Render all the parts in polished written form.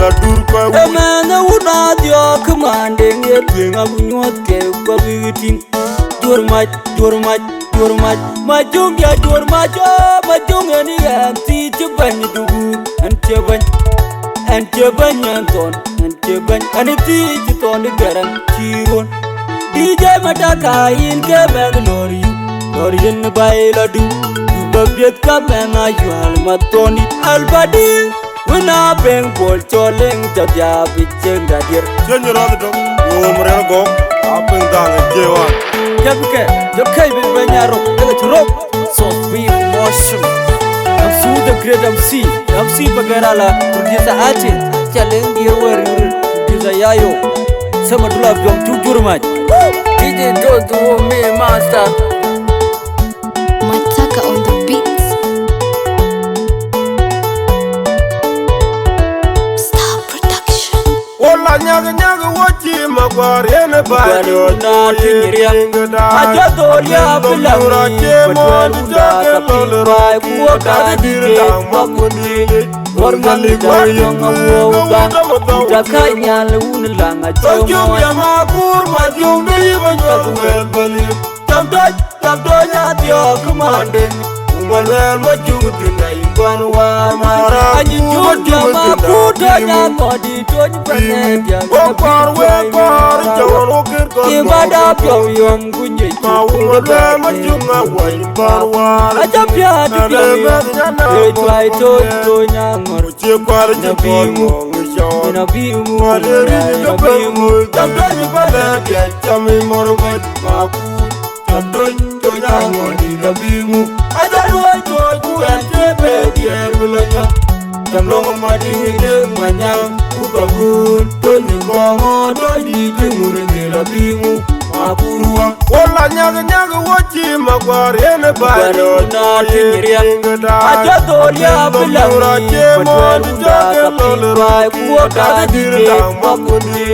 la dur pa Emene unadio commanding ye twinga bunyot ke babitin Durmach Majunga durmacho Majunga ni anti chubany dugu Antibany Anton Antibany Aniti chiton garan chiron DJ Mataka in ke maglori Lorian baila du Babiet kamena yual matoni albadi Wina beng bol choleng jabya bichenga dir Senyor adom yo mrena go apeng dang jewa Jabke jokai bil banyaro daga churok So sweet motion MC the great MC bagarala producer Ache challenge dir warir producer Yayo sama dula biong tujur maj DJ Dodo me master Mataka on the beats. Star Production. Ola nyaga wachi magware ne ba yo na tinyiria ajadoria bilangi patwanda kapimba kuoka dire makundi Orgali kwayonga woga Jakanya leunilanga chomo ya makur majumbi banyo bali Tamdonya dio kumande Umalel majutina imbanwa mara Anyijuja makuta nyakodi Tony panedia Wekor Jawano kirkot Kibada pyo yom kunye Umalel majunga wa imbanwa Ajapya dubiyo Etwai to nyangor Uche kwari jabimo Inabimu Inabimu Tamdonya panedia Chami morobat maku Tamdonya nyangor Inabimu Ajarwa joy kuentebe dierbulanya Tamlongo madinge manyang Ukabun Tony bongo Dodi jimurenge labimu Makurua Ola nyaga wachi magwari ene bayo na tinyiria ajadoria bilangi patwanda kapimba kuoka dire makundi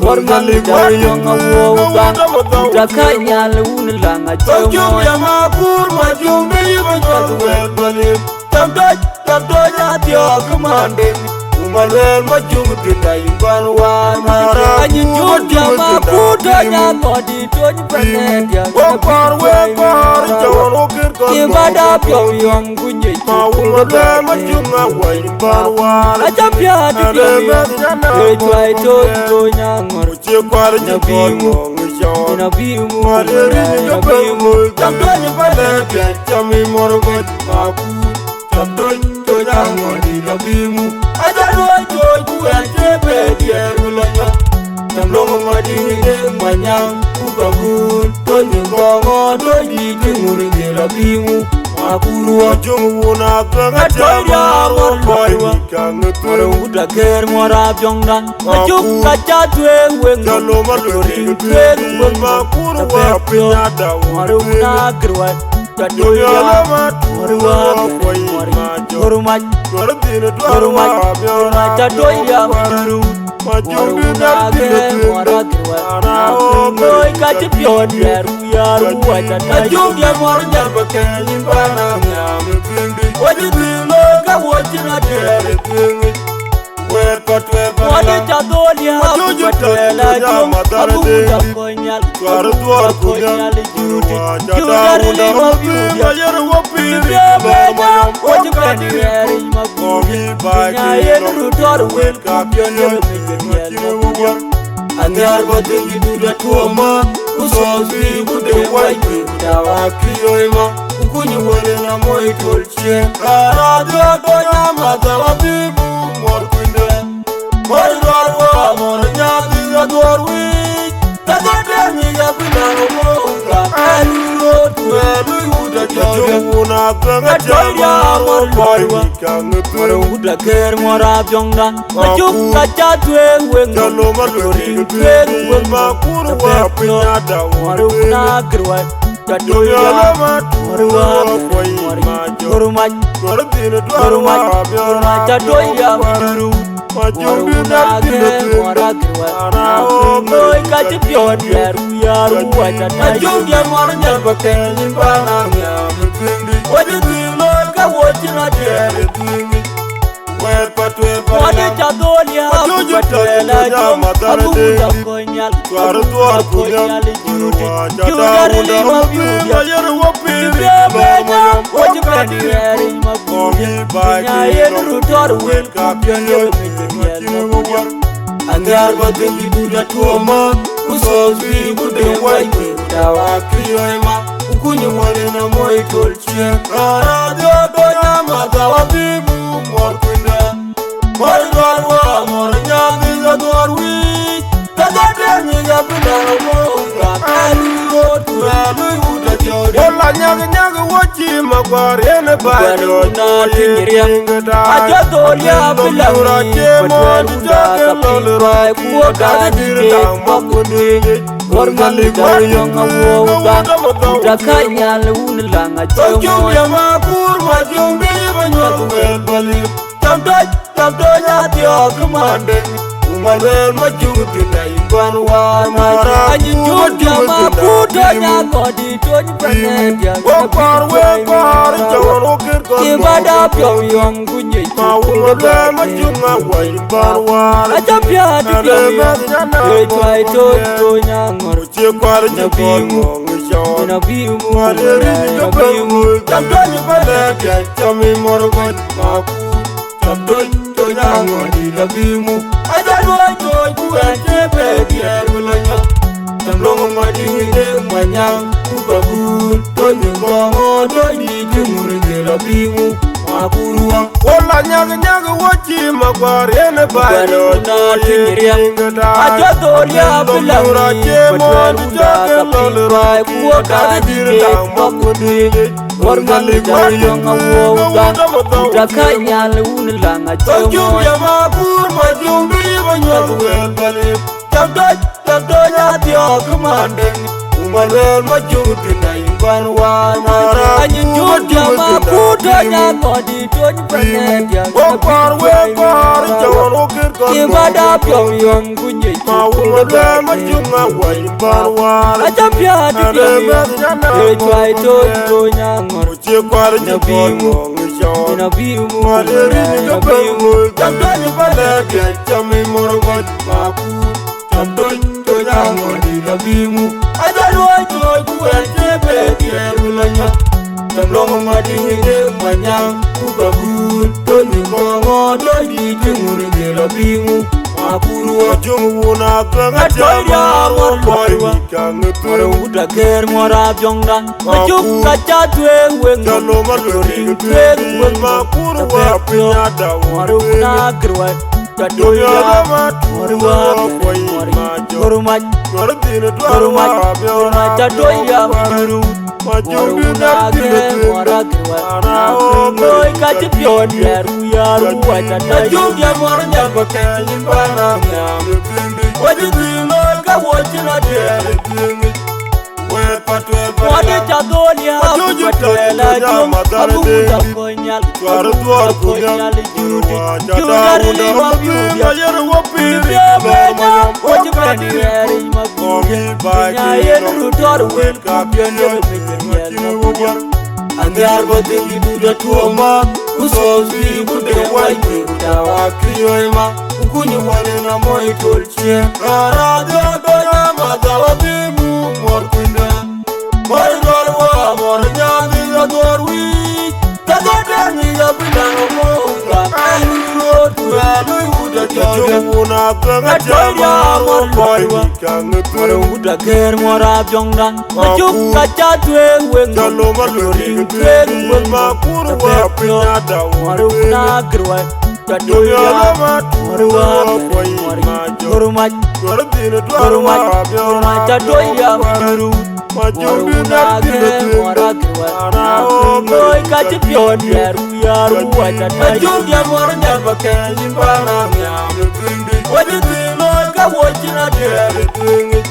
Orgali kwayonga woga Jakanya leunilanga chomo ya makur majumbi banyo bali Tamdonya dio kumande Umalel majutina imbanwa mara Anyijuja makuta nyakodi Tony panedia Wekor Jawano kirkot Kibada pyo yom kunye Umalel majunga wa imbanwa Ajapya dubiyo Etwai to nyangor Uche kwari jabimo Inabimu Tamdonya panedia Chami morobat maku Tamdonya nyangor Inabimu Ajarwa joy kuentebe dierbulanya Tamlongo madinge manyang Ukabun Tony bongo Dodi jimurenge labimu Makurua Jungu wuna kanga jamar Boy wikang Mara uda ker mara byongdan Majuk kacha twe weng Jalo malori weng Makurua pinyada Mara uda kerwat Joya lamat Marwa Hormat Gordine Hormat dwarwa Chadoya Majumbi Mara Noi kachi pion Yaru Ajunga mara nyarba kenyi bana Wajibilo ka wajina tere Wadi chadolia Patwela jum Abuja konyal Konyal juti Judari limo biudia Bibia Wajibani yeri mabudia Nyayen rutor wel kapion Yel Anyar batengi duda tuoma Usozi bude waipi Dawa kiyoima Ukunyi wale na moi tolche Karadio donya matawa bibu Mor kwinde Mor dorwa Mor nyadi ya dorwi Tatademi ya pinano moga Eluro tuelu yuda joge Junguna kanga jamar Boy wikang Mara uda ker mara byongdan Majuk kacha twe weng Jalo malori Makurua pinyada Mara uda kerwat Joya lamat Hormat Gordine Hormat dwarwa Chadoya Majumbi Mara Noi kachi pion Yaru Ajunga mara nyarba kenyi bana Wajibilo ka wajina tere Wadi chadolia patwela jom abuda konyal konyal jude judari mabudia benya wajibani eri mabudia nyayen rutor wel kapyanye mabudia angar badengi duda tuoma kusozi bude waike dawa kiyoema ukunye wale na moi tolchie radio doya magawa bibu morkwinda morgorwa mornyangi zadorwi tadademi zabina moga kaligo turelu uda jodi Ola nyag wachi magwarene bayo na tinyiria ajadolia bilangi patwela kapilwa kuoga dike makundi Gorgali dayong awoga Dakanya lun lang at Ojong yamakur majong bilibanyag welbali Tamtoy nati o kumandeng Umalel majong tinay banwana Anyong yamakuto nya kodi tony panedya Wekar jawan ukir kon Ibada pyong yung kunye Umalel majong away banwana Ajapya dikya Tway to nyangor Uche kwar jikon mong isyon Nabimu Maleri nikabimu Tamtoy panedya Chami morgot maku Tamtoy to nyangor Nabimu Ajalwa joy kuwen jebe dier wilanya Tamlongo madingide manyang Kubabun Tonyo gongo Doni jimurige Nabimu Makuruang Wala nyag wachi magwarene bayo na tinyiria ajadolia bilangi patwela kapilwa kuoga dike makundi Gorgali dayong awoga Dakanya lun lang at Ojong yamakur majong bilibanyag welbali Tamtoy nati o kumandeng Umalel majong tinay banwana Anyong yamakuto nya kodi tony panedya Wekar jawan ukir kon Ibada pyong yung kunye Umalel majong away banwana Ajapya dikya Tway to nyangor Uche kwar jikon mong isyon Nabimu Maleri nikabimu Tamtoy panedya Chami morgot maku Tamtoy to nyangor Nabimu Ajalwa joy kuwen jebe dier wilanya Tamlongo madingide manyang Kubabun Tonyo gongo Doni jimurige Nabimu Makuru ojong wuna Ganga jamar Boy wikang Mora ngetu uda ger mora byongda Majuk kacha twe weng Jalo maluring twe weng Makuru wapinya dawo Mora una gerwa Jadoya Mora Gorumaj Gorobine Gorumaj dwarwa Jadoya Mora Majong una ger mora gerwa Noi kacha pyon Yaru Majong yamor nyako kenyin bana Nyam Wajidino ka wachina dere tingi Wet patwel Wadi chadolia patwela jom abuda konyal konyal jude judari mabudia benya wajibani eri mabudia nyayen rutor wel kapyanye mabudia Angar badengi duda tuoma Kusozi bude waike Dawa kiyoema Ukunye wale na moi tolchie Radio doya magawa bibu morkwinda Morgorwa mornyangi zadorwi Tadademi zabina moga Kaligo turelu uda jode Una ganga jamar Boy wikang Mora ngetu uda ger mora byongda Majuk kacha twe weng Jalo maluring Makuru wapinya dawo Mora una gerwa Jadoya Gorumaj Gorobine Gorumaj dwarwa Jadoya Majong Mora gerwa Noi kacha pyon Yaru Majong yamor nyako kenyin bana Nyam Wajidino ka wachina dere tingi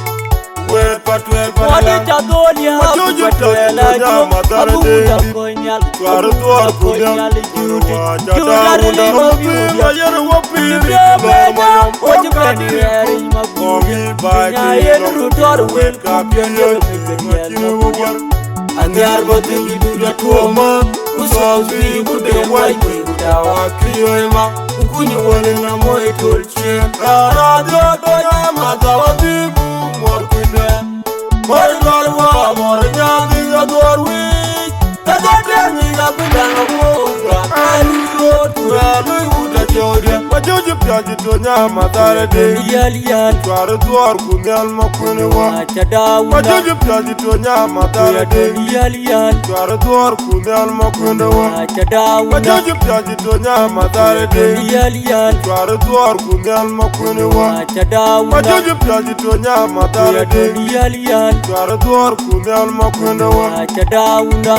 Wet patwel Wadi chadolia patwela jom abuda konyal konyal jude judari mabudia benya wajibani eri mabudia nyayen rutor wel kapyanye mabudia Angar badengi duda tuoma Kusozi bude waike dawa kiyoima Kunyi wale na moe tolche Rara dio ya matawa bibu Morkine Mori galwa mori nyandi ya dorwi Tadade mi ya bidana moga Ani rotura lui uda jode Majoji piaji tonya matare de Yal Tware duar kunyal makune wa Chadauna Majoji piaji tonya matare de Yal Tware duar kunyal makune wa Chadauna Majoji piaji tonya matare de Yal Tware duar kunyal makune wa Chadauna Majoji piaji tonya matare de Yal Tware duar kunyal makune wa Chadauna